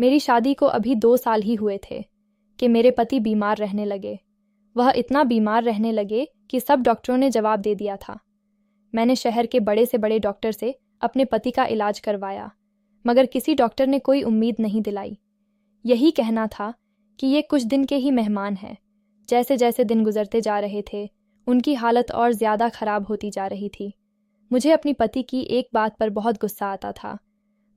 मेरी शादी को अभी 2 साल ही हुए थे कि मेरे पति बीमार रहने लगे। वह इतना बीमार रहने लगे कि सब डॉक्टरों ने जवाब दे दिया था। मैंने शहर के बड़े से बड़े डॉक्टर से अपने पति का इलाज करवाया, मगर किसी डॉक्टर ने कोई उम्मीद नहीं दिलाई। यही कहना था कि ये कुछ दिन के ही मेहमान हैं। जैसे जैसे दिन गुजरते जा रहे थे, उनकी हालत और ज़्यादा ख़राब होती जा रही थी। मुझे अपनी पति की एक बात पर बहुत गुस्सा आता था।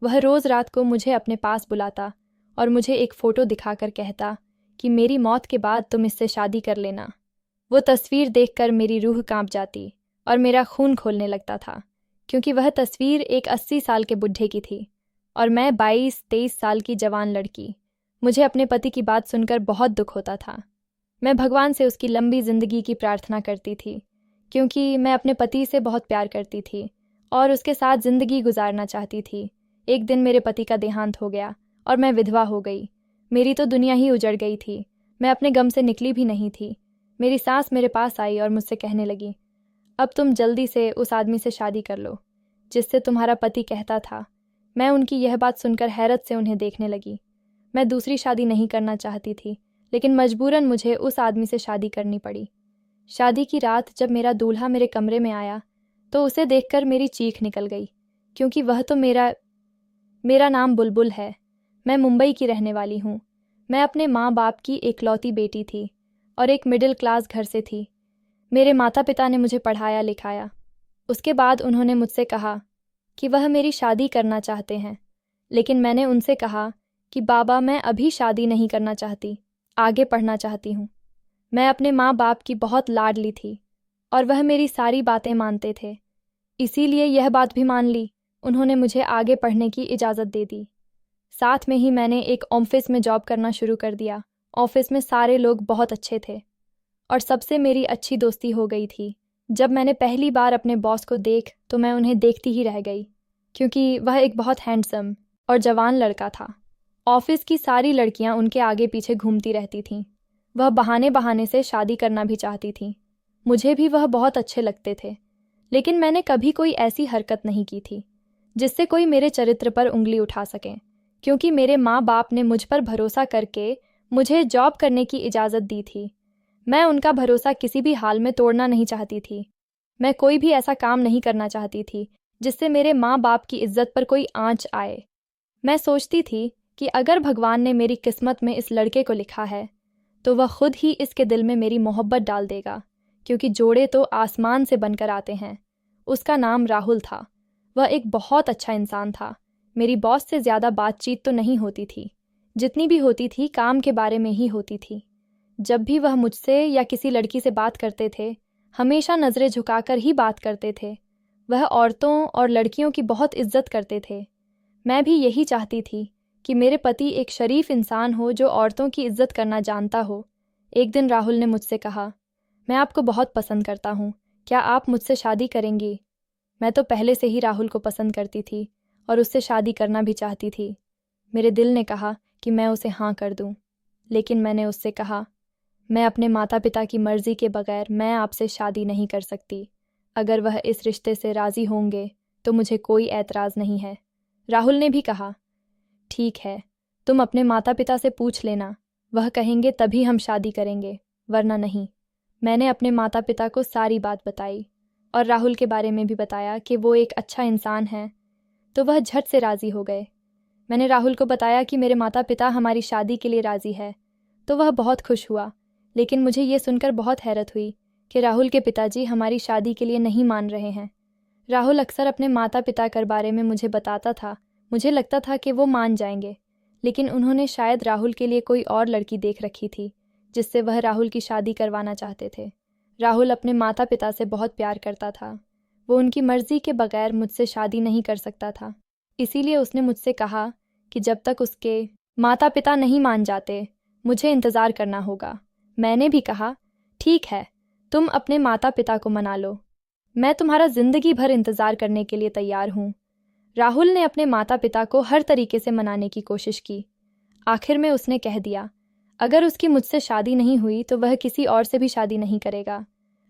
वह रोज़ रात को मुझे अपने पास बुलाता और मुझे एक फ़ोटो दिखाकर कहता कि मेरी मौत के बाद तुम इससे शादी कर लेना। वो तस्वीर देखकर मेरी रूह कांप जाती और मेरा खून खौलने लगता था, क्योंकि वह तस्वीर एक 80 साल के बुढ़े की थी और मैं 22-23 साल की जवान लड़की। मुझे अपने पति की बात सुनकर बहुत दुख होता था। मैं भगवान से उसकी लंबी ज़िंदगी की प्रार्थना करती थी, क्योंकि मैं अपने पति से बहुत प्यार करती थी और उसके साथ ज़िंदगी गुजारना चाहती थी। एक दिन मेरे पति का देहांत हो गया और मैं विधवा हो गई। मेरी तो दुनिया ही उजड़ गई थी। मैं अपने गम से निकली भी नहीं थी। मेरी सास मेरे पास आई और मुझसे कहने लगी, अब तुम जल्दी से उस आदमी से शादी कर लो जिससे तुम्हारा पति कहता था। मैं उनकी यह बात सुनकर हैरत से उन्हें देखने लगी। मैं दूसरी शादी नहीं करना चाहती थी, लेकिन मजबूरन मुझे उस आदमी से शादी करनी पड़ी। शादी की रात जब मेरा दूल्हा मेरे कमरे में आया तो उसे देखकर मेरी चीख निकल गई, क्योंकि वह तो मेरा नाम बुलबुल है। मैं मुंबई की रहने वाली हूँ। मैं अपने माँ बाप की एकलौती बेटी थी और एक मिडिल क्लास घर से थी। मेरे माता पिता ने मुझे पढ़ाया लिखाया। उसके बाद उन्होंने मुझसे कहा कि वह मेरी शादी करना चाहते हैं, लेकिन मैंने उनसे कहा कि बाबा, मैं अभी शादी नहीं करना चाहती, आगे पढ़ना चाहती हूँ। मैं अपने माँ बाप की बहुत लाडली थी और वह मेरी सारी बातें मानते थे, इसीलिए यह बात भी मान ली। उन्होंने मुझे आगे पढ़ने की इजाज़त दे दी। साथ में ही मैंने एक ऑफिस में जॉब करना शुरू कर दिया। ऑफिस में सारे लोग बहुत अच्छे थे और सबसे मेरी अच्छी दोस्ती हो गई थी। जब मैंने पहली बार अपने बॉस को तो मैं उन्हें देखती ही रह गई, क्योंकि वह एक बहुत हैंडसम और जवान लड़का था। ऑफिस की सारी लड़कियां उनके आगे पीछे घूमती रहती थीं। वह बहाने बहाने से शादी करना भी चाहती थीं। मुझे भी वह बहुत अच्छे लगते थे, लेकिन मैंने कभी कोई ऐसी हरकत नहीं की थी जिससे कोई मेरे चरित्र पर उंगली उठा सके, क्योंकि मेरे माँ बाप ने मुझ पर भरोसा करके मुझे जॉब करने की इजाज़त दी थी। मैं उनका भरोसा किसी भी हाल में तोड़ना नहीं चाहती थी। मैं कोई भी ऐसा काम नहीं करना चाहती थी जिससे मेरे माँ बाप की इज्जत पर कोई आंच आए। मैं सोचती थी कि अगर भगवान ने मेरी किस्मत में इस लड़के को लिखा है तो वह खुद ही इसके दिल में मेरी मोहब्बत डाल देगा, क्योंकि जोड़े तो आसमान से बनकर आते हैं। उसका नाम राहुल था। वह एक बहुत अच्छा इंसान था। मेरी बॉस से ज़्यादा बातचीत तो नहीं होती थी, जितनी भी होती थी काम के बारे में ही होती थी। जब भी वह मुझसे या किसी लड़की से बात करते थे, हमेशा नज़रें झुकाकर ही बात करते थे। वह औरतों और लड़कियों की बहुत इज्जत करते थे। मैं भी यही चाहती थी कि मेरे पति एक शरीफ इंसान हो जो औरतों की इज्जत करना जानता हो। एक दिन राहुल ने मुझसे कहा, मैं आपको बहुत पसंद करता हूँ, क्या आप मुझसे शादी करेंगी? मैं तो पहले से ही राहुल को पसंद करती थी और उससे शादी करना भी चाहती थी। मेरे दिल ने कहा कि मैं उसे हाँ कर दूं, लेकिन मैंने उससे कहा, मैं अपने माता पिता की मर्ज़ी के बगैर मैं आपसे शादी नहीं कर सकती। अगर वह इस रिश्ते से राज़ी होंगे तो मुझे कोई एतराज़ नहीं है। राहुल ने भी कहा, ठीक है, तुम अपने माता पिता से पूछ लेना, वह कहेंगे तभी हम शादी करेंगे, वरना नहीं। मैंने अपने माता पिता को सारी बात बताई और राहुल के बारे में भी बताया कि वो एक अच्छा इंसान है, तो वह झट से राज़ी हो गए। मैंने राहुल को बताया कि मेरे माता पिता हमारी शादी के लिए राज़ी है, तो वह बहुत खुश हुआ। लेकिन मुझे ये सुनकर बहुत हैरत हुई कि राहुल के पिताजी हमारी शादी के लिए नहीं मान रहे हैं। राहुल अक्सर अपने माता पिता के बारे में मुझे बताता था। मुझे लगता था कि वो मान जाएंगे, लेकिन उन्होंने शायद राहुल के लिए कोई और लड़की देख रखी थी जिससे वह राहुल की शादी करवाना चाहते थे। राहुल अपने माता पिता से बहुत प्यार करता था। वो उनकी मर्ज़ी के बगैर मुझसे शादी नहीं कर सकता था। इसीलिए उसने मुझसे कहा कि जब तक उसके माता पिता नहीं मान जाते, मुझे इंतज़ार करना होगा। मैंने भी कहा, ठीक है, तुम अपने माता पिता को मना लो, मैं तुम्हारा ज़िंदगी भर इंतज़ार करने के लिए तैयार हूँ। राहुल ने अपने माता पिता को हर तरीके से मनाने की कोशिश की। आखिर में उसने कह दिया, अगर उसकी मुझसे शादी नहीं हुई तो वह किसी और से भी शादी नहीं करेगा।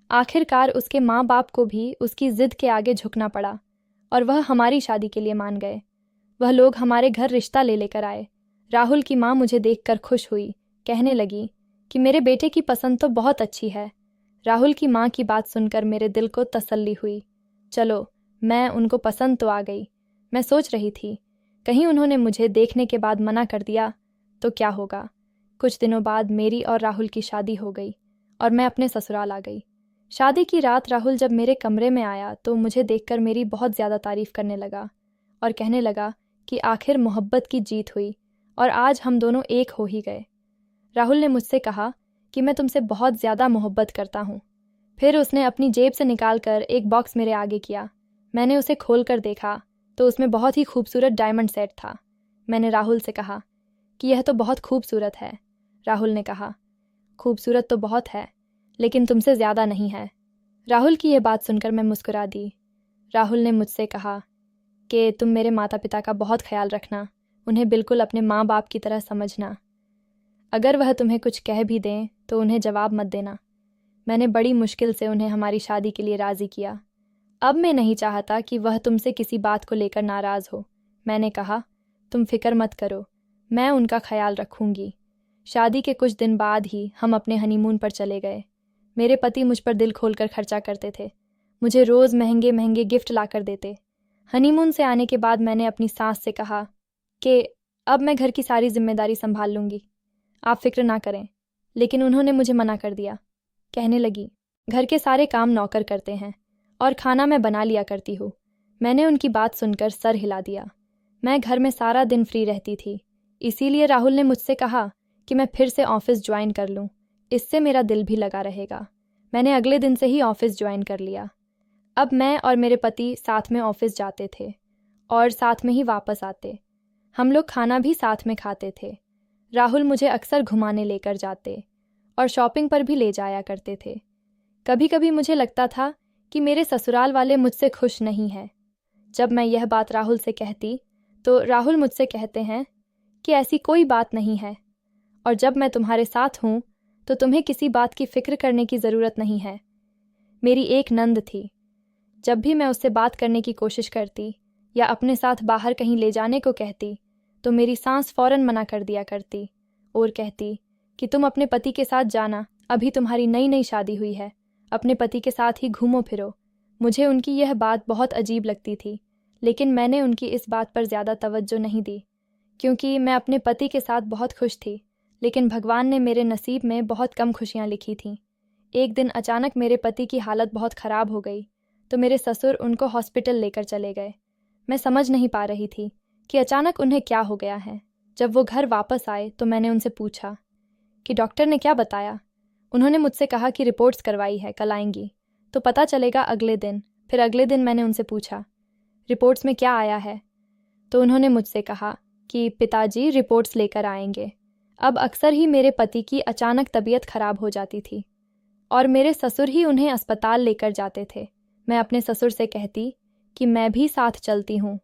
आखिरकार उसके माँ बाप को भी उसकी ज़िद के आगे झुकना पड़ा और वह हमारी शादी के लिए मान गए। वह लोग हमारे घर रिश्ता ले लेकर आए। राहुल की माँ मुझे देखकर खुश हुई, कहने लगी कि मेरे बेटे की पसंद तो बहुत अच्छी है। राहुल की माँ की बात सुनकर मेरे दिल को तसल्ली हुई। चलो, मैं उनको पसंद तो आ गई। मैं सोच रही थी, कहीं उन्होंने मुझे देखने के बाद मना कर दिया तो क्या होगा। कुछ दिनों बाद मेरी और राहुल की शादी हो गई और मैं अपने ससुराल आ गई। शादी की रात राहुल जब मेरे कमरे में आया तो मुझे देखकर मेरी बहुत ज़्यादा तारीफ़ करने लगा और कहने लगा कि आखिर मोहब्बत की जीत हुई और आज हम दोनों एक हो ही गए। राहुल ने मुझसे कहा कि मैं तुमसे बहुत ज़्यादा मोहब्बत करता हूँ। फिर उसने अपनी जेब से निकालकर एक बॉक्स मेरे आगे किया। मैंने उसे खोल कर देखा तो उसमें बहुत ही खूबसूरत डायमंड सेट था। मैंने राहुल से कहा कि यह तो बहुत खूबसूरत है। राहुल ने कहा, खूबसूरत तो बहुत है, लेकिन तुमसे ज़्यादा नहीं है। राहुल की यह बात सुनकर मैं मुस्कुरा दी। राहुल ने मुझसे कहा कि तुम मेरे माता पिता का बहुत ख्याल रखना, उन्हें बिल्कुल अपने माँ बाप की तरह समझना। अगर वह तुम्हें कुछ कह भी दें तो उन्हें जवाब मत देना। मैंने बड़ी मुश्किल से उन्हें हमारी शादी के लिए राज़ी किया। अब मैं नहीं चाहता कि वह तुमसे किसी बात को लेकर नाराज़ हो। मैंने कहा, तुम फिक्र मत करो, मैं उनका ख्याल रखूंगी। शादी के कुछ दिन बाद ही हम अपने हनीमून पर चले गए। मेरे पति मुझ पर दिल खोलकर खर्चा करते थे, मुझे रोज़ महंगे महंगे गिफ्ट ला कर देते। हनीमून से आने के बाद मैंने अपनी सास से कहा कि अब मैं घर की सारी जिम्मेदारी संभाल लूँगी, आप फिक्र ना करें। लेकिन उन्होंने मुझे मना कर दिया। कहने लगी, घर के सारे काम नौकर करते हैं और खाना मैं बना लिया करती हूँ। मैंने उनकी बात सुनकर सर हिला दिया। मैं घर में सारा दिन फ्री रहती थी, इसीलिए राहुल ने मुझसे कहा कि मैं फिर से ऑफिस ज्वाइन कर लूँ, इससे मेरा दिल भी लगा रहेगा। मैंने अगले दिन से ही ऑफिस ज्वाइन कर लिया। अब मैं और मेरे पति साथ में ऑफिस जाते थे और साथ में ही वापस आते। हम लोग खाना भी साथ में खाते थे। राहुल मुझे अक्सर घुमाने लेकर जाते और शॉपिंग पर भी ले जाया करते थे। कभी कभी मुझे लगता था कि मेरे ससुराल वाले मुझसे खुश नहीं हैं। जब मैं यह बात राहुल से कहती तो राहुल मुझसे कहते हैं कि ऐसी कोई बात नहीं है और जब मैं तुम्हारे साथ हूँ तो तुम्हें किसी बात की फ़िक्र करने की ज़रूरत नहीं है। मेरी एक नंद थी, जब भी मैं उससे बात करने की कोशिश करती या अपने साथ बाहर कहीं ले जाने को कहती तो मेरी सांस फ़ौरन मना कर दिया करती और कहती कि तुम अपने पति के साथ जाना, अभी तुम्हारी नई नई शादी हुई है, अपने पति के साथ ही घूमो फिरो। मुझे उनकी यह बात बहुत अजीब लगती थी, लेकिन मैंने उनकी इस बात पर ज़्यादा तवज्जो नहीं दी क्योंकि मैं अपने पति के साथ बहुत खुश थी। लेकिन भगवान ने मेरे नसीब में बहुत कम खुशियाँ लिखी थीं। एक दिन अचानक मेरे पति की हालत बहुत ख़राब हो गई तो मेरे ससुर उनको हॉस्पिटल लेकर चले गए। मैं समझ नहीं पा रही थी कि अचानक उन्हें क्या हो गया है। जब वो घर वापस आए तो मैंने उनसे पूछा कि डॉक्टर ने क्या बताया। उन्होंने मुझसे कहा कि रिपोर्ट्स करवाई है, कल आएंगी तो पता चलेगा अगले दिन। फिर अगले दिन मैंने उनसे पूछा रिपोर्ट्स में क्या आया है, तो उन्होंने मुझसे कहा कि पिताजी रिपोर्ट्स लेकर आएंगे। अब अक्सर ही मेरे पति की अचानक तबीयत खराब हो जाती थी और मेरे ससुर ही उन्हें अस्पताल लेकर जाते थे। मैं अपने ससुर से कहती कि मैं भी साथ चलती हूँ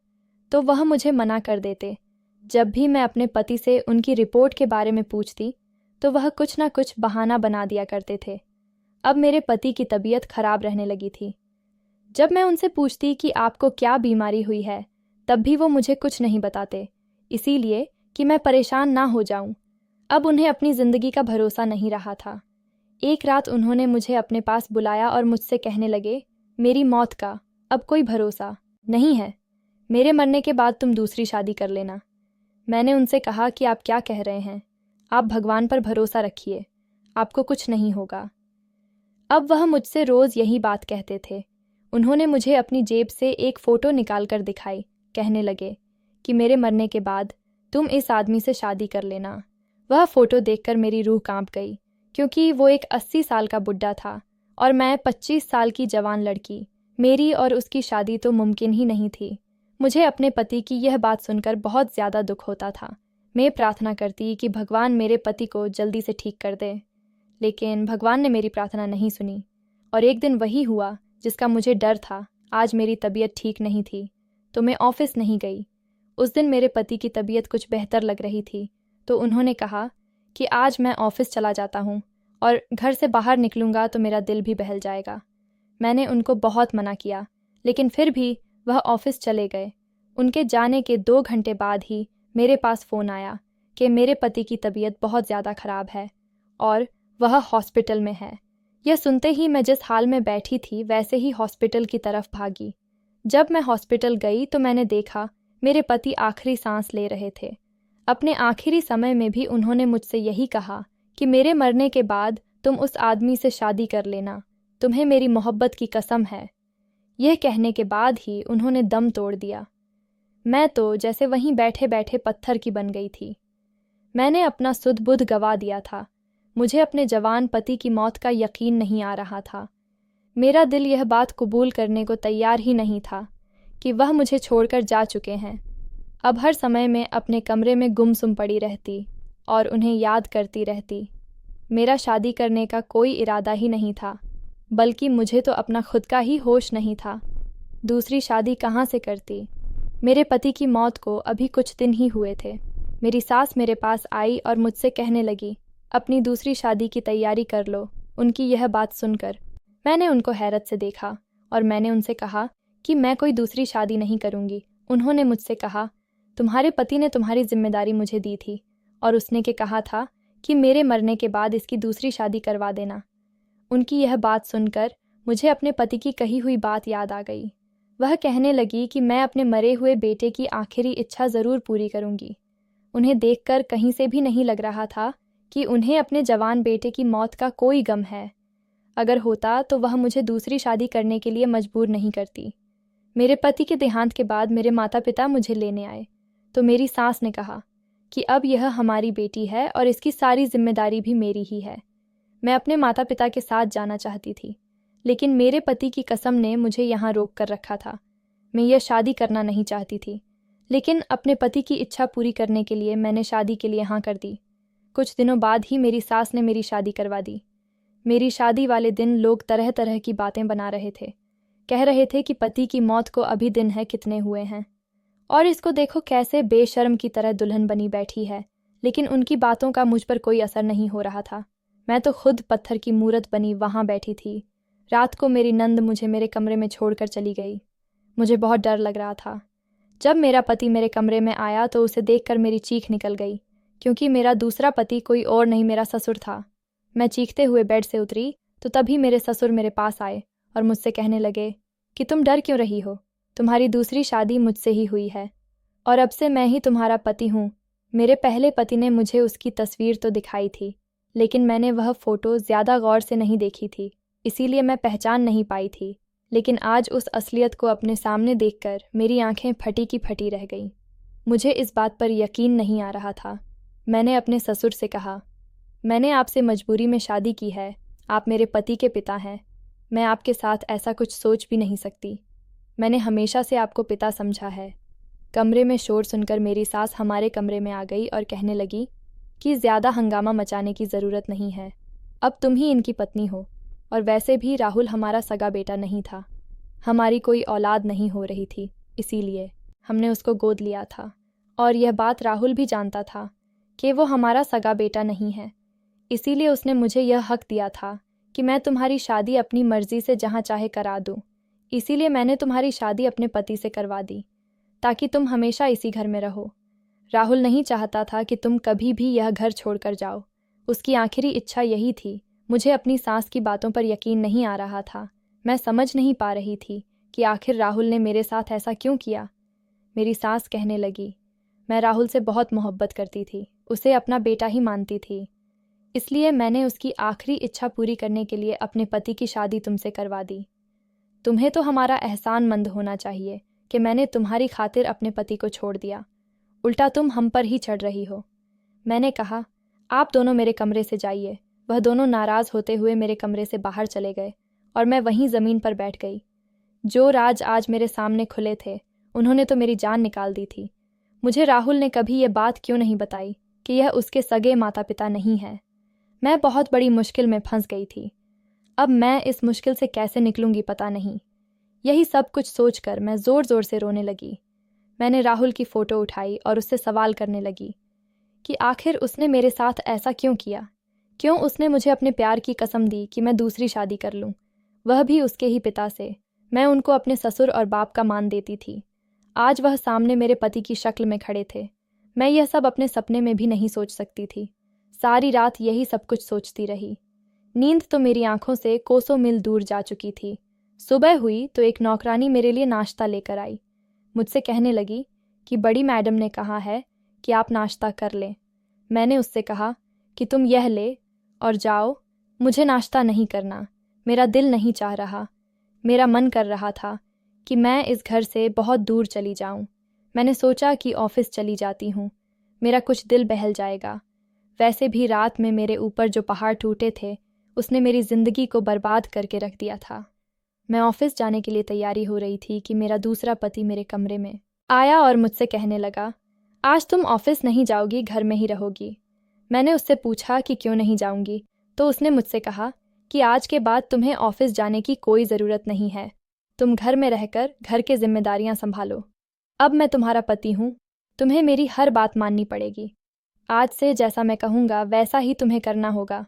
तो वह मुझे मना कर देते। जब भी मैं अपने पति से उनकी रिपोर्ट के बारे में पूछती तो वह कुछ ना कुछ बहाना बना दिया करते थे। अब मेरे पति की तबीयत खराब रहने लगी थी। जब मैं उनसे पूछती कि आपको क्या बीमारी हुई है, तब भी वो मुझे कुछ नहीं बताते, इसीलिए कि मैं परेशान ना हो जाऊं। अब उन्हें अपनी ज़िंदगी का भरोसा नहीं रहा था। एक रात उन्होंने मुझे अपने पास बुलाया और मुझसे कहने लगे, मेरी मौत का अब कोई भरोसा नहीं है, मेरे मरने के बाद तुम दूसरी शादी कर लेना। मैंने उनसे कहा कि आप क्या कह रहे हैं, आप भगवान पर भरोसा रखिए, आपको कुछ नहीं होगा। अब वह मुझसे रोज़ यही बात कहते थे। उन्होंने मुझे अपनी जेब से एक फ़ोटो निकाल कर दिखाई, कहने लगे कि मेरे मरने के बाद तुम इस आदमी से शादी कर लेना। वह फ़ोटो देखकर मेरी रूह कांप गई क्योंकि वो एक 80 साल का बुढ़ा था और मैं 25 साल की जवान लड़की। मेरी और उसकी शादी तो मुमकिन ही नहीं थी। मुझे अपने पति की यह बात सुनकर बहुत ज़्यादा दुख होता था। मैं प्रार्थना करती कि भगवान मेरे पति को जल्दी से ठीक कर दे, लेकिन भगवान ने मेरी प्रार्थना नहीं सुनी और एक दिन वही हुआ जिसका मुझे डर था। आज मेरी तबीयत ठीक नहीं थी तो मैं ऑफिस नहीं गई। उस दिन मेरे पति की तबीयत कुछ बेहतर लग रही थी तो उन्होंने कहा कि आज मैं ऑफिस चला जाता हूँ और घर से बाहर निकलूँगा तो मेरा दिल भी बहल जाएगा। मैंने उनको बहुत मना किया, लेकिन फिर भी वह ऑफिस चले गए। उनके जाने के 2 घंटे बाद ही मेरे पास फ़ोन आया कि मेरे पति की तबीयत बहुत ज़्यादा ख़राब है और वह हॉस्पिटल में है। यह सुनते ही मैं जिस हाल में बैठी थी वैसे ही हॉस्पिटल की तरफ भागी। जब मैं हॉस्पिटल गई तो मैंने देखा मेरे पति आखिरी सांस ले रहे थे। अपने आखिरी समय में भी उन्होंने मुझसे यही कहा कि मेरे मरने के बाद तुम उस आदमी से शादी कर लेना, तुम्हें मेरी मोहब्बत की कसम है। यह कहने के बाद ही उन्होंने दम तोड़ दिया। मैं तो जैसे वहीं बैठे बैठे पत्थर की बन गई थी। मैंने अपना सुध बुध गवा दिया था। मुझे अपने जवान पति की मौत का यकीन नहीं आ रहा था। मेरा दिल यह बात कबूल करने को तैयार ही नहीं था कि वह मुझे छोड़कर जा चुके हैं। अब हर समय में अपने कमरे में गुमसुम पड़ी रहती और उन्हें याद करती रहती। मेरा शादी करने का कोई इरादा ही नहीं था, बल्कि मुझे तो अपना खुद का ही होश नहीं था। दूसरी शादी कहाँ से करती? मेरे पति की मौत को अभी कुछ दिन ही हुए थे। मेरी सास मेरे पास आई और मुझसे कहने लगी, अपनी दूसरी शादी की तैयारी कर लो। उनकी यह बात सुनकर मैंने उनको हैरत से देखा और मैंने उनसे कहा कि मैं कोई दूसरी शादी नहीं करूँगी। उन्होंने मुझसे कहा, तुम्हारे पति ने तुम्हारी जिम्मेदारी मुझे दी थी और उसने के कहा था कि मेरे मरने के बाद इसकी दूसरी शादी करवा देना। उनकी यह बात सुनकर मुझे अपने पति की कही हुई बात याद आ गई। वह कहने लगी कि मैं अपने मरे हुए बेटे की आखिरी इच्छा ज़रूर पूरी करूँगी। उन्हें देखकर कहीं से भी नहीं लग रहा था कि उन्हें अपने जवान बेटे की मौत का कोई गम है। अगर होता तो वह मुझे दूसरी शादी करने के लिए मजबूर नहीं करती। मेरे पति के देहांत के बाद मेरे माता पिता मुझे लेने आए तो मेरी सास ने कहा कि अब यह हमारी बेटी है और इसकी सारी जिम्मेदारी भी मेरी ही है। मैं अपने माता पिता के साथ जाना चाहती थी, लेकिन मेरे पति की कसम ने मुझे यहाँ रोक कर रखा था। मैं यह शादी करना नहीं चाहती थी, लेकिन अपने पति की इच्छा पूरी करने के लिए मैंने शादी के लिए हाँ कर दी। कुछ दिनों बाद ही मेरी सास ने मेरी शादी करवा दी। मेरी शादी वाले दिन लोग तरह तरह की बातें बना रहे थे। कह रहे थे कि पति की मौत को अभी दिन है कितने हुए हैं और इसको देखो कैसे बेशर्म की तरह दुल्हन बनी बैठी है। लेकिन उनकी बातों का मुझ पर कोई असर नहीं हो रहा था। मैं तो खुद पत्थर की मूरत बनी वहाँ बैठी थी। रात को मेरी नंद मुझे मेरे कमरे में छोड़कर चली गई। मुझे बहुत डर लग रहा था। जब मेरा पति मेरे कमरे में आया तो उसे देखकर मेरी चीख निकल गई, क्योंकि मेरा दूसरा पति कोई और नहीं मेरा ससुर था। मैं चीखते हुए बेड से उतरी तो तभी मेरे ससुर मेरे पास आए और मुझसे कहने लगे कि तुम डर क्यों रही हो, तुम्हारी दूसरी शादी मुझसे ही हुई है और अब से मैं ही तुम्हारा पति हूँ। मेरे पहले पति ने मुझे उसकी तस्वीर तो दिखाई थी, लेकिन मैंने वह फ़ोटो ज़्यादा गौर से नहीं देखी थी, इसीलिए मैं पहचान नहीं पाई थी। लेकिन आज उस असलियत को अपने सामने देखकर मेरी आंखें फटी की फटी रह गईं। मुझे इस बात पर यकीन नहीं आ रहा था। मैंने अपने ससुर से कहा, मैंने आपसे मजबूरी में शादी की है, आप मेरे पति के पिता हैं। मैं आपके साथ ऐसा कुछ सोच भी नहीं सकती। मैंने हमेशा से आपको पिता समझा है। कमरे में शोर सुनकर मेरी सास हमारे कमरे में आ गई और कहने लगी कि ज़्यादा हंगामा मचाने की ज़रूरत नहीं है, अब तुम ही इनकी पत्नी हो। और वैसे भी राहुल हमारा सगा बेटा नहीं था, हमारी कोई औलाद नहीं हो रही थी, इसीलिए हमने उसको गोद लिया था। और यह बात राहुल भी जानता था कि वो हमारा सगा बेटा नहीं है, इसीलिए उसने मुझे यह हक दिया था कि मैं तुम्हारी शादी अपनी मर्जी से जहाँ चाहे करा दूँ। इसीलिए मैंने तुम्हारी शादी अपने पति से करवा दी, ताकि तुम हमेशा इसी घर में रहो। राहुल नहीं चाहता था कि तुम कभी भी यह घर छोड़कर जाओ। उसकी आखिरी इच्छा यही थी। मुझे अपनी सास की बातों पर यकीन नहीं आ रहा था। मैं समझ नहीं पा रही थी कि आखिर राहुल ने मेरे साथ ऐसा क्यों किया। मेरी सास कहने लगी, मैं राहुल से बहुत मोहब्बत करती थी, उसे अपना बेटा ही मानती थी, इसलिए मैंने उसकी आखिरी इच्छा पूरी करने के लिए अपने पति की शादी तुमसे करवा दी। तुम्हें तो हमारा एहसानमंद होना चाहिए कि मैंने तुम्हारी खातिर अपने पति को छोड़ दिया, उल्टा तुम हम पर ही चढ़ रही हो। मैंने कहा, आप दोनों मेरे कमरे से जाइए। वह दोनों नाराज़ होते हुए मेरे कमरे से बाहर चले गए और मैं वहीं ज़मीन पर बैठ गई। जो राज आज मेरे सामने खुले थे, उन्होंने तो मेरी जान निकाल दी थी। मुझे राहुल ने कभी ये बात क्यों नहीं बताई कि यह उसके सगे माता पिता नहीं है। मैं बहुत बड़ी मुश्किल में फंस गई थी। अब मैं इस मुश्किल से कैसे निकलूंगी पता नहीं। यही सब कुछ सोचकर मैं ज़ोर ज़ोर से रोने लगी। मैंने राहुल की फ़ोटो उठाई और उससे सवाल करने लगी कि आखिर उसने मेरे साथ ऐसा क्यों किया। क्यों उसने मुझे अपने प्यार की कसम दी कि मैं दूसरी शादी कर लूँ, वह भी उसके ही पिता से। मैं उनको अपने ससुर और बाप का मान देती थी। आज वह सामने मेरे पति की शक्ल में खड़े थे। मैं यह सब अपने सपने में भी नहीं सोच सकती थी। सारी रात यही सब कुछ सोचती रही। नींद तो मेरी आंखों से कोसों मील दूर जा चुकी थी। सुबह हुई तो एक नौकरानी मेरे लिए नाश्ता लेकर आई। मुझसे कहने लगी कि बड़ी मैडम ने कहा है कि आप नाश्ता कर लें। मैंने उससे कहा कि तुम यह ले और जाओ, मुझे नाश्ता नहीं करना, मेरा दिल नहीं चाह रहा। मेरा मन कर रहा था कि मैं इस घर से बहुत दूर चली जाऊं। मैंने सोचा कि ऑफिस चली जाती हूँ, मेरा कुछ दिल बहल जाएगा। वैसे भी रात में मेरे ऊपर जो पहाड़ टूटे थे उसने मेरी ज़िंदगी को बर्बाद करके रख दिया था। मैं ऑफिस जाने के लिए तैयारी हो रही थी कि मेरा दूसरा पति मेरे कमरे में आया और मुझसे कहने लगा, आज तुम ऑफिस नहीं जाओगी, घर में ही रहोगी। मैंने उससे पूछा कि क्यों नहीं जाऊंगी, तो उसने मुझसे कहा कि आज के बाद तुम्हें ऑफिस जाने की कोई ज़रूरत नहीं है, तुम घर में रहकर घर के जिम्मेदारियां संभालो। अब मैं तुम्हारा पति हूँ, तुम्हें मेरी हर बात माननी पड़ेगी। आज से जैसा मैं कहूँगा वैसा ही तुम्हें करना होगा।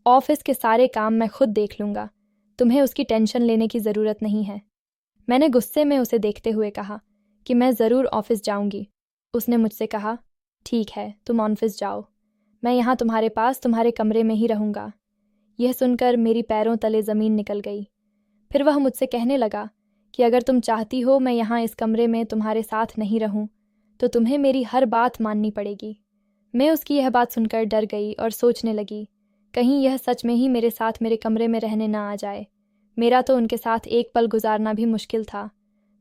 ऑफिस के सारे काम मैं खुद देख लूँगा, तुम्हें उसकी टेंशन लेने की ज़रूरत नहीं है। मैंने गुस्से में उसे देखते हुए कहा कि मैं ज़रूर ऑफिस जाऊँगी। उसने मुझसे कहा, ठीक है, तुम ऑफिस जाओ, मैं यहाँ तुम्हारे पास तुम्हारे कमरे में ही रहूँगा। यह सुनकर मेरी पैरों तले ज़मीन निकल गई। फिर वह मुझसे कहने लगा कि अगर तुम चाहती हो मैं यहाँ इस कमरे में तुम्हारे साथ नहीं रहूँ तो तुम्हें मेरी हर बात माननी पड़ेगी। मैं उसकी यह बात सुनकर डर गई और सोचने लगी, कहीं यह सच में ही मेरे साथ मेरे कमरे में रहने ना आ जाए। मेरा तो उनके साथ एक पल गुजारना भी मुश्किल था।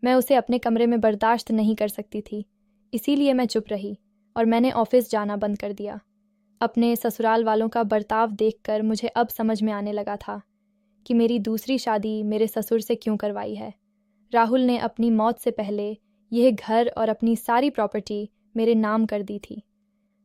मैं उसे अपने कमरे में बर्दाश्त नहीं कर सकती थी, इसीलिए मैं चुप रही और मैंने ऑफिस जाना बंद कर दिया। अपने ससुराल वालों का बर्ताव देखकर मुझे अब समझ में आने लगा था कि मेरी दूसरी शादी मेरे ससुर से क्यों करवाई है। राहुल ने अपनी मौत से पहले यह घर और अपनी सारी प्रॉपर्टी मेरे नाम कर दी थी।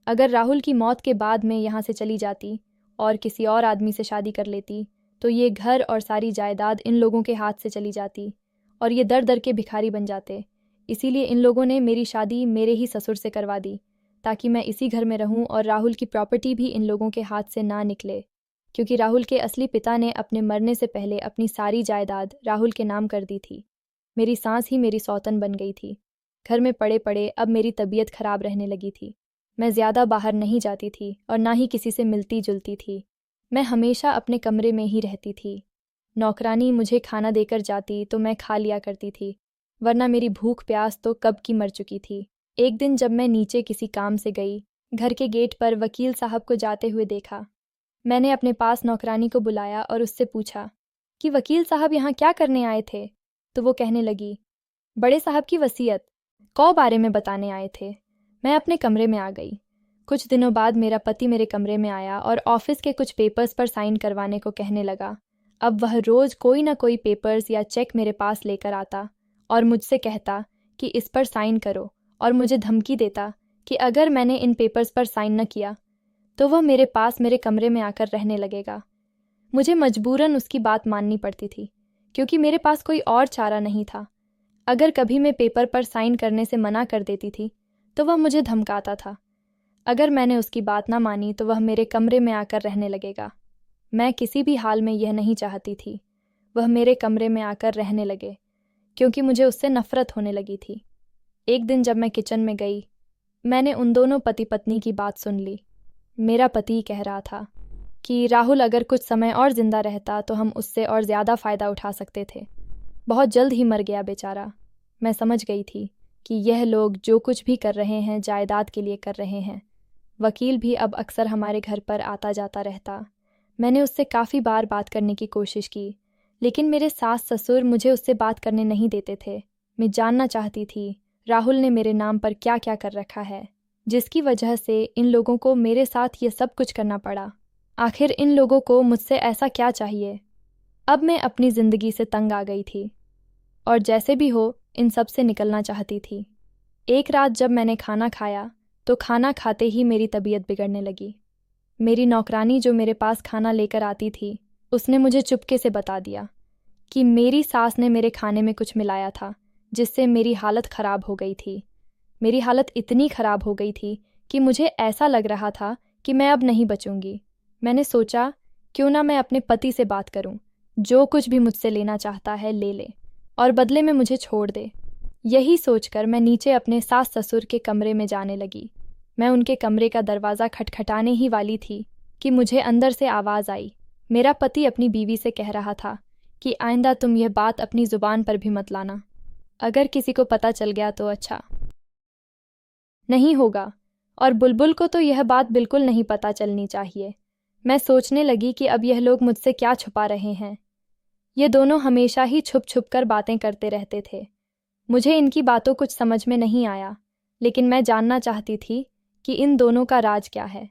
अगर राहुल की मौत के बाद मैं यहाँ से चली जाती और किसी और आदमी से शादी कर लेती तो ये घर और सारी जायदाद इन लोगों के हाथ से चली जाती और ये दर दर के भिखारी बन जाते। इसीलिए इन लोगों ने मेरी शादी मेरे ही ससुर से करवा दी ताकि मैं इसी घर में रहूं और राहुल की प्रॉपर्टी भी इन लोगों के हाथ से ना निकले, क्योंकि राहुल के असली पिता ने अपने मरने से पहले अपनी सारी जायदाद राहुल के नाम कर दी थी। मेरी सांस ही मेरी सौतन बन गई थी। घर में पड़े पड़े अब मेरी तबीयत खराब रहने लगी थी। मैं ज़्यादा बाहर नहीं जाती थी और ना ही किसी से मिलती जुलती थी। मैं हमेशा अपने कमरे में ही रहती थी। नौकरानी मुझे खाना देकर जाती तो मैं खा लिया करती थी, वरना मेरी भूख प्यास तो कब की मर चुकी थी। एक दिन जब मैं नीचे किसी काम से गई, घर के गेट पर वकील साहब को जाते हुए देखा। मैंने अपने पास नौकरानी को बुलाया और उससे पूछा कि वकील साहब यहाँ क्या करने आए थे। तो वो कहने लगी, बड़े साहब की वसीयत कौ बारे में बताने आए थे। मैं अपने कमरे में आ गई। कुछ दिनों बाद मेरा पति मेरे कमरे में आया और ऑफिस के कुछ पेपर्स पर साइन करवाने को कहने लगा। अब वह रोज़ कोई ना कोई पेपर्स या चेक मेरे पास लेकर आता और मुझसे कहता कि इस पर साइन करो, और मुझे धमकी देता कि अगर मैंने इन पेपर्स पर साइन न किया तो वह मेरे पास मेरे कमरे में आकर रहने लगेगा। मुझे मजबूरन उसकी बात माननी पड़ती थी, क्योंकि मेरे पास कोई और चारा नहीं था। अगर कभी मैं पेपर पर साइन करने से मना कर देती थी तो वह मुझे धमकाता था। अगर मैंने उसकी बात ना मानी तो वह मेरे कमरे में आकर रहने लगेगा। मैं किसी भी हाल में यह नहीं चाहती थी वह मेरे कमरे में आकर रहने लगे, क्योंकि मुझे उससे नफरत होने लगी थी। एक दिन जब मैं किचन में गई, मैंने उन दोनों पति पत्नी की बात सुन ली। मेरा पति कह रहा था कि राहुल अगर कुछ समय और ज़िंदा रहता तो हम उससे और ज़्यादा फ़ायदा उठा सकते थे। बहुत जल्द ही मर गया बेचारा। मैं समझ गई थी कि यह लोग जो कुछ भी कर रहे हैं जायदाद के लिए कर रहे हैं। वकील भी अब अक्सर हमारे घर पर आता जाता रहता। मैंने उससे काफ़ी बार बात करने की कोशिश की, लेकिन मेरे सास ससुर मुझे उससे बात करने नहीं देते थे। मैं जानना चाहती थी राहुल ने मेरे नाम पर क्या क्या कर रखा है, जिसकी वजह से इन लोगों को मेरे साथ ये सब कुछ करना पड़ा। आखिर इन लोगों को मुझसे ऐसा क्या चाहिए। अब मैं अपनी ज़िंदगी से तंग आ गई थी और जैसे भी हो इन सब से निकलना चाहती थी। एक रात जब मैंने खाना खाया तो खाना खाते ही मेरी तबीयत बिगड़ने लगी। मेरी नौकरानी जो मेरे पास खाना लेकर आती थी, उसने मुझे चुपके से बता दिया कि मेरी सास ने मेरे खाने में कुछ मिलाया था, जिससे मेरी हालत ख़राब हो गई थी। मेरी हालत इतनी ख़राब हो गई थी कि मुझे ऐसा लग रहा था कि मैं अब नहीं बचूंगी। मैंने सोचा क्यों ना मैं अपने पति से बात करूं, जो कुछ भी मुझसे लेना चाहता है ले ले और बदले में मुझे छोड़ दे। यही सोचकर मैं नीचे अपने सास ससुर के कमरे में जाने लगी। मैं उनके कमरे का दरवाज़ा खटखटाने ही वाली थी कि मुझे अंदर से आवाज़ आई। मेरा पति अपनी बीवी से कह रहा था कि आइंदा तुम यह बात अपनी ज़ुबान पर भी मत लाना। अगर किसी को पता चल गया तो अच्छा नहीं होगा, और बुलबुल को तो यह बात बिल्कुल नहीं पता चलनी चाहिए। मैं सोचने लगी कि अब यह लोग मुझसे क्या छुपा रहे हैं। ये दोनों हमेशा ही छुप छुप कर बातें करते रहते थे। मुझे इनकी बातों कुछ समझ में नहीं आया, लेकिन मैं जानना चाहती थी कि इन दोनों का राज क्या है।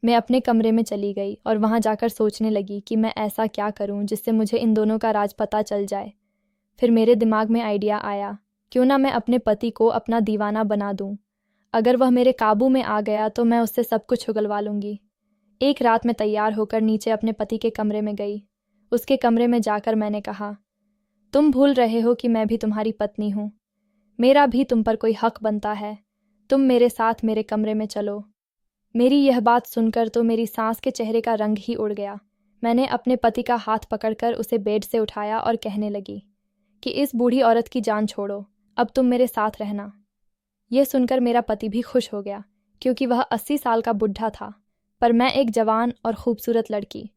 मैं अपने कमरे में चली गई और वहाँ जाकर सोचने लगी कि मैं ऐसा क्या करूँ जिससे मुझे इन दोनों का राज पता चल जाए। फिर मेरे दिमाग में आइडिया आया, क्यों ना मैं अपने पति को अपना दीवाना बना दूँ। अगर वह मेरे काबू में आ गया तो मैं उससे सब कुछ उगलवा लूँगी। एक रात मैं तैयार होकर नीचे अपने पति के कमरे में गई। उसके कमरे में जाकर मैंने कहा, तुम भूल रहे हो कि मैं भी तुम्हारी पत्नी हूँ। मेरा भी तुम पर कोई हक बनता है। तुम मेरे साथ मेरे कमरे में चलो। मेरी यह बात सुनकर तो मेरी सास के चेहरे का रंग ही उड़ गया। मैंने अपने पति का हाथ पकड़कर उसे बेड से उठाया और कहने लगी कि इस बूढ़ी औरत की जान छोड़ो, अब तुम मेरे साथ रहना। यह सुनकर मेरा पति भी खुश हो गया, क्योंकि वह 80 साल का बुढ़ा था, पर मैं एक जवान और खूबसूरत लड़की।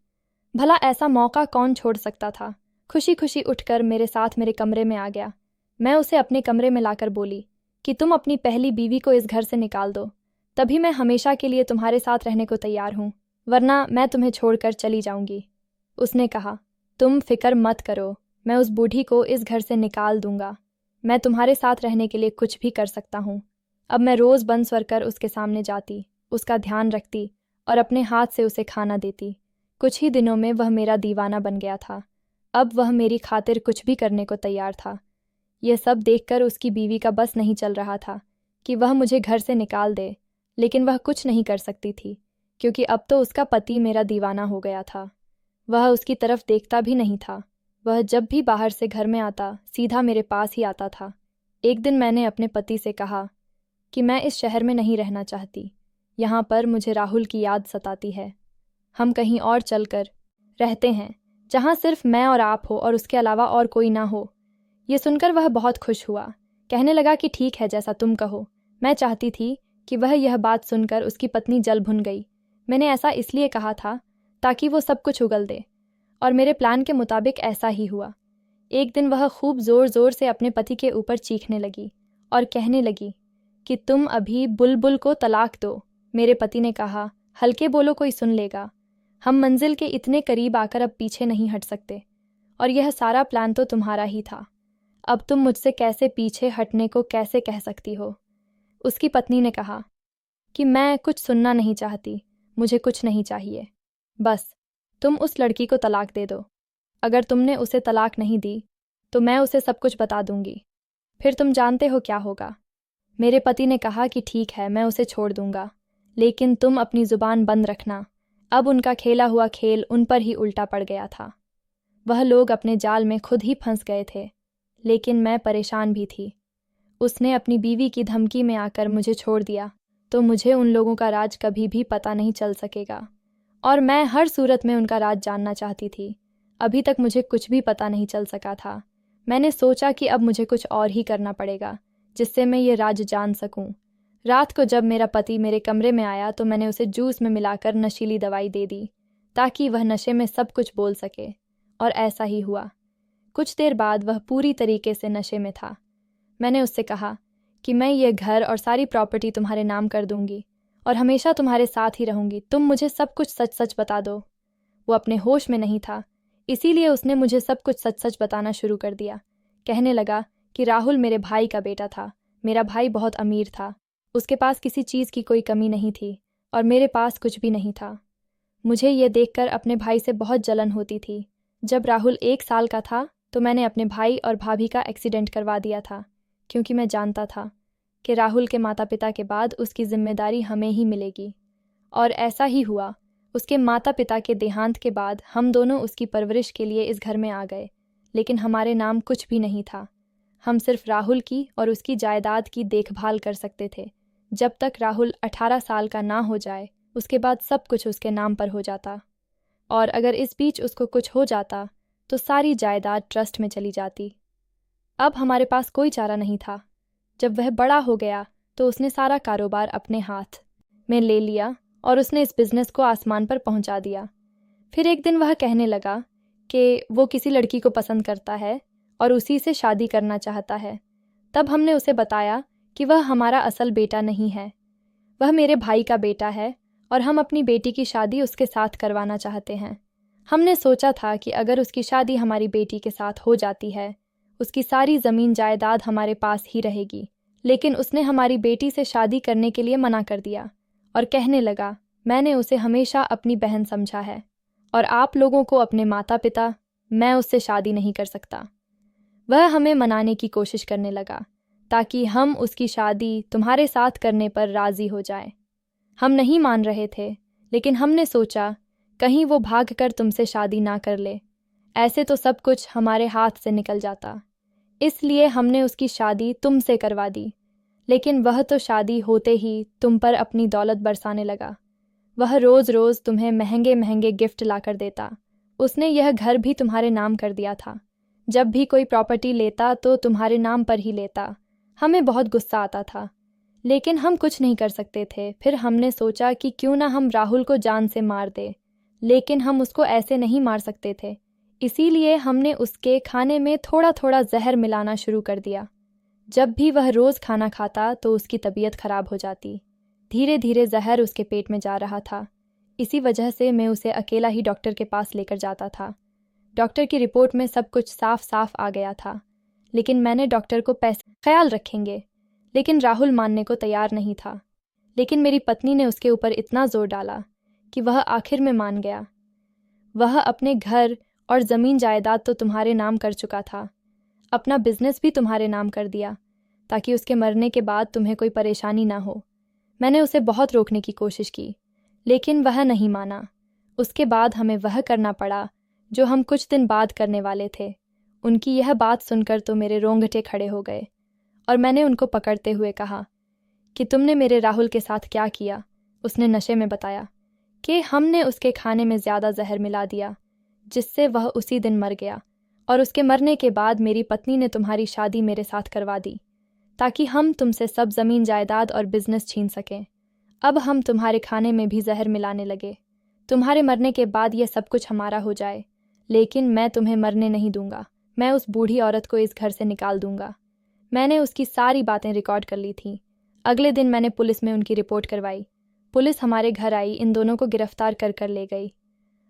भला ऐसा मौका कौन छोड़ सकता था। खुशी खुशी उठकर मेरे साथ मेरे कमरे में आ गया। मैं उसे अपने कमरे में लाकर बोली कि तुम अपनी पहली बीवी को इस घर से निकाल दो, तभी मैं हमेशा के लिए तुम्हारे साथ रहने को तैयार हूँ, वरना मैं तुम्हें छोड़कर चली जाऊंगी। उसने कहा, तुम फिक्र मत करो, मैं उस बूढ़ी को इस घर से निकाल दूंगा। मैं तुम्हारे साथ रहने के लिए कुछ भी कर सकता हूँ। अब मैं रोज़ बंद स्वर कर उसके सामने जाती, उसका ध्यान रखती और अपने हाथ से उसे खाना देती। कुछ ही दिनों में वह मेरा दीवाना बन गया था। अब वह मेरी खातिर कुछ भी करने को तैयार था। यह सब देखकर उसकी बीवी का बस नहीं चल रहा था कि वह मुझे घर से निकाल दे, लेकिन वह कुछ नहीं कर सकती थी, क्योंकि अब तो उसका पति मेरा दीवाना हो गया था। वह उसकी तरफ देखता भी नहीं था। वह जब भी बाहर से घर में आता सीधा मेरे पास ही आता था। एक दिन मैंने अपने पति से कहा कि मैं इस शहर में नहीं रहना चाहती। यहाँ पर मुझे राहुल की याद सताती है। हम कहीं और चलकर रहते हैं, जहाँ सिर्फ मैं और आप हो और उसके अलावा और कोई ना हो। ये सुनकर वह बहुत खुश हुआ। कहने लगा कि ठीक है, जैसा तुम कहो। मैं चाहती थी कि वह यह बात सुनकर उसकी पत्नी जल भुन गई। मैंने ऐसा इसलिए कहा था ताकि वो सब कुछ उगल दे, और मेरे प्लान के मुताबिक ऐसा ही हुआ। एक दिन वह खूब ज़ोर ज़ोर से अपने पति के ऊपर चीखने लगी और कहने लगी कि तुम अभी बुलबुल को तलाक दो। मेरे पति ने कहा, हल्के बोलो, कोई सुन लेगा। हम मंजिल के इतने करीब आकर अब पीछे नहीं हट सकते, और यह सारा प्लान तो तुम्हारा ही था। अब तुम मुझसे कैसे पीछे हटने को कैसे कह सकती हो। उसकी पत्नी ने कहा कि मैं कुछ सुनना नहीं चाहती, मुझे कुछ नहीं चाहिए, बस तुम उस लड़की को तलाक दे दो। अगर तुमने उसे तलाक नहीं दी तो मैं उसे सब कुछ बता दूंगी, फिर तुम जानते हो क्या होगा। मेरे पति ने कहा कि ठीक है, मैं उसे छोड़ दूंगा, लेकिन तुम अपनी ज़ुबान बंद रखना। अब उनका खेला हुआ खेल उन पर ही उल्टा पड़ गया था। वह लोग अपने जाल में खुद ही फंस गए थे, लेकिन मैं परेशान भी थी। उसने अपनी बीवी की धमकी में आकर मुझे छोड़ दिया तो मुझे उन लोगों का राज कभी भी पता नहीं चल सकेगा, और मैं हर सूरत में उनका राज जानना चाहती थी। अभी तक मुझे कुछ भी पता नहीं चल सका था। मैंने सोचा कि अब मुझे कुछ और ही करना पड़ेगा जिससे मैं ये राज जान सकूं। रात को जब मेरा पति मेरे कमरे में आया तो मैंने उसे जूस में मिलाकर नशीली दवाई दे दी ताकि वह नशे में सब कुछ बोल सके, और ऐसा ही हुआ। कुछ देर बाद वह पूरी तरीके से नशे में था। मैंने उससे कहा कि मैं ये घर और सारी प्रॉपर्टी तुम्हारे नाम कर दूंगी और हमेशा तुम्हारे साथ ही रहूंगी, तुम मुझे सब कुछ सच सच बता दो। वो अपने होश में नहीं था, इसीलिए उसने मुझे सब कुछ सच सच बताना शुरू कर दिया। कहने लगा कि राहुल मेरे भाई का बेटा था। मेरा भाई बहुत अमीर था, उसके पास किसी चीज़ की कोई कमी नहीं थी, और मेरे पास कुछ भी नहीं था। मुझे ये देखकर अपने भाई से बहुत जलन होती थी। जब राहुल 1 साल का था तो मैंने अपने भाई और भाभी का एक्सीडेंट करवा दिया था, क्योंकि मैं जानता था कि राहुल के माता पिता के बाद उसकी जिम्मेदारी हमें ही मिलेगी। और ऐसा ही हुआ। उसके माता पिता के देहांत के बाद हम दोनों उसकी परवरिश के लिए इस घर में आ गए, लेकिन हमारे नाम कुछ भी नहीं था। हम सिर्फ राहुल की और उसकी जायदाद की देखभाल कर सकते थे। जब तक राहुल 18 साल का ना हो जाए, उसके बाद सब कुछ उसके नाम पर हो जाता, और अगर इस बीच उसको कुछ हो जाता तो सारी जायदाद ट्रस्ट में चली जाती। अब हमारे पास कोई चारा नहीं था। जब वह बड़ा हो गया तो उसने सारा कारोबार अपने हाथ में ले लिया और उसने इस बिज़नेस को आसमान पर पहुंचा दिया। फिर एक दिन वह कहने लगा कि वो किसी लड़की को पसंद करता है और उसी से शादी करना चाहता है। तब हमने उसे बताया कि वह हमारा असल बेटा नहीं है, वह मेरे भाई का बेटा है और हम अपनी बेटी की शादी उसके साथ करवाना चाहते हैं। हमने सोचा था कि अगर उसकी शादी हमारी बेटी के साथ हो जाती है, उसकी सारी ज़मीन जायदाद हमारे पास ही रहेगी। लेकिन उसने हमारी बेटी से शादी करने के लिए मना कर दिया और कहने लगा, मैंने उसे हमेशा अपनी बहन समझा है और आप लोगों को अपने माता पिता, मैं उससे शादी नहीं कर सकता। वह हमें मनाने की कोशिश करने लगा ताकि हम उसकी शादी तुम्हारे साथ करने पर राज़ी हो जाए। हम नहीं मान रहे थे, लेकिन हमने सोचा कहीं वो भाग कर तुमसे शादी ना कर ले, ऐसे तो सब कुछ हमारे हाथ से निकल जाता। इसलिए हमने उसकी शादी तुमसे करवा दी। लेकिन वह तो शादी होते ही तुम पर अपनी दौलत बरसाने लगा। वह रोज़ रोज़ तुम्हें महंगे महंगे गिफ्ट लाकर देता। उसने यह घर भी तुम्हारे नाम कर दिया था। जब भी कोई प्रॉपर्टी लेता तो तुम्हारे नाम पर ही लेता। हमें बहुत गुस्सा आता था, लेकिन हम कुछ नहीं कर सकते थे। फिर हमने सोचा कि क्यों ना हम राहुल को जान से मार दे, लेकिन हम उसको ऐसे नहीं मार सकते थे। इसीलिए हमने उसके खाने में थोड़ा थोड़ा जहर मिलाना शुरू कर दिया। जब भी वह रोज़ खाना खाता तो उसकी तबीयत खराब हो जाती। धीरे धीरे जहर उसके पेट में जा रहा था। इसी वजह से मैं उसे अकेला ही डॉक्टर के पास लेकर जाता था। डॉक्टर की रिपोर्ट में सब कुछ साफ साफ आ गया था, लेकिन मैंने डॉक्टर को पैसे ख्याल रखेंगे, लेकिन राहुल मानने को तैयार नहीं था। लेकिन मेरी पत्नी ने उसके ऊपर इतना जोर डाला कि वह आखिर में मान गया। वह अपने घर और ज़मीन जायदाद तो तुम्हारे नाम कर चुका था, अपना बिजनेस भी तुम्हारे नाम कर दिया ताकि उसके मरने के बाद तुम्हें कोई परेशानी ना हो। मैंने उसे बहुत रोकने की कोशिश की, लेकिन वह नहीं माना। उसके बाद हमें वह करना पड़ा जो हम कुछ दिन बाद करने वाले थे। उनकी यह बात सुनकर तो मेरे रोंगटे खड़े हो गए और मैंने उनको पकड़ते हुए कहा कि तुमने मेरे राहुल के साथ क्या किया। उसने नशे में बताया कि हमने उसके खाने में ज़्यादा जहर मिला दिया, जिससे वह उसी दिन मर गया। और उसके मरने के बाद मेरी पत्नी ने तुम्हारी शादी मेरे साथ करवा दी ताकि हम तुमसे सब ज़मीन जायदाद और बिजनेस छीन सकें। अब हम तुम्हारे खाने में भी जहर मिलाने लगे। तुम्हारे मरने के बाद यह सब कुछ हमारा हो जाए, लेकिन मैं तुम्हें मरने नहीं दूंगा। मैं उस बूढ़ी औरत को इस घर से निकाल दूंगा। मैंने उसकी सारी बातें रिकॉर्ड कर ली थीं। अगले दिन मैंने पुलिस में उनकी रिपोर्ट करवाई। पुलिस हमारे घर आई, इन दोनों को गिरफ्तार कर कर ले गई।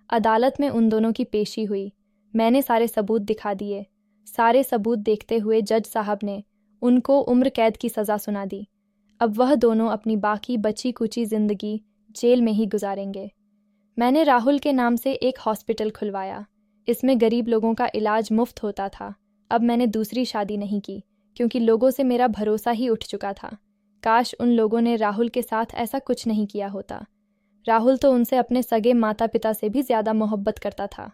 अदालत में उन दोनों की पेशी हुई। मैंने सारे सबूत दिखा दिए। सारे सबूत देखते हुए जज साहब ने उनको उम्र कैद की सज़ा सुना दी। अब वह दोनों अपनी बाकी बची कुची ज़िंदगी जेल में ही गुजारेंगे। मैंने राहुल के नाम से एक हॉस्पिटल खुलवाया। इसमें गरीब लोगों का इलाज मुफ्त होता था। अब मैंने दूसरी शादी नहीं की क्योंकि लोगों से मेरा भरोसा ही उठ चुका था। काश उन लोगों ने राहुल के साथ ऐसा कुछ नहीं किया होता। राहुल तो उनसे अपने सगे माता पिता से भी ज़्यादा मोहब्बत करता था।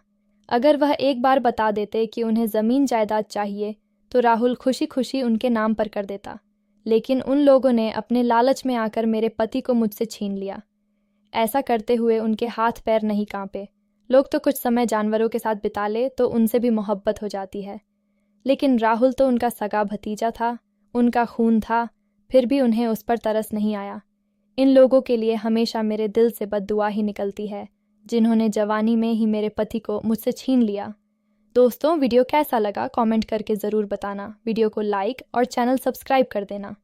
अगर वह एक बार बता देते कि उन्हें ज़मीन जायदाद चाहिए तो राहुल खुशी खुशी उनके नाम पर कर देता, लेकिन उन लोगों ने अपने लालच में आकर मेरे पति को मुझसे छीन लिया। ऐसा करते हुए उनके हाथ पैर नहीं कांपे। लोग तो कुछ समय जानवरों के साथ बिता ले तो उनसे भी मोहब्बत हो जाती है, लेकिन राहुल तो उनका सगा भतीजा था, उनका खून था, फिर भी उन्हें उस पर तरस नहीं आया। इन लोगों के लिए हमेशा मेरे दिल से बद्दुआ ही निकलती है, जिन्होंने जवानी में ही मेरे पति को मुझसे छीन लिया। दोस्तों, वीडियो कैसा लगा कमेंट करके ज़रूर बताना। वीडियो को लाइक और चैनल सब्सक्राइब कर देना।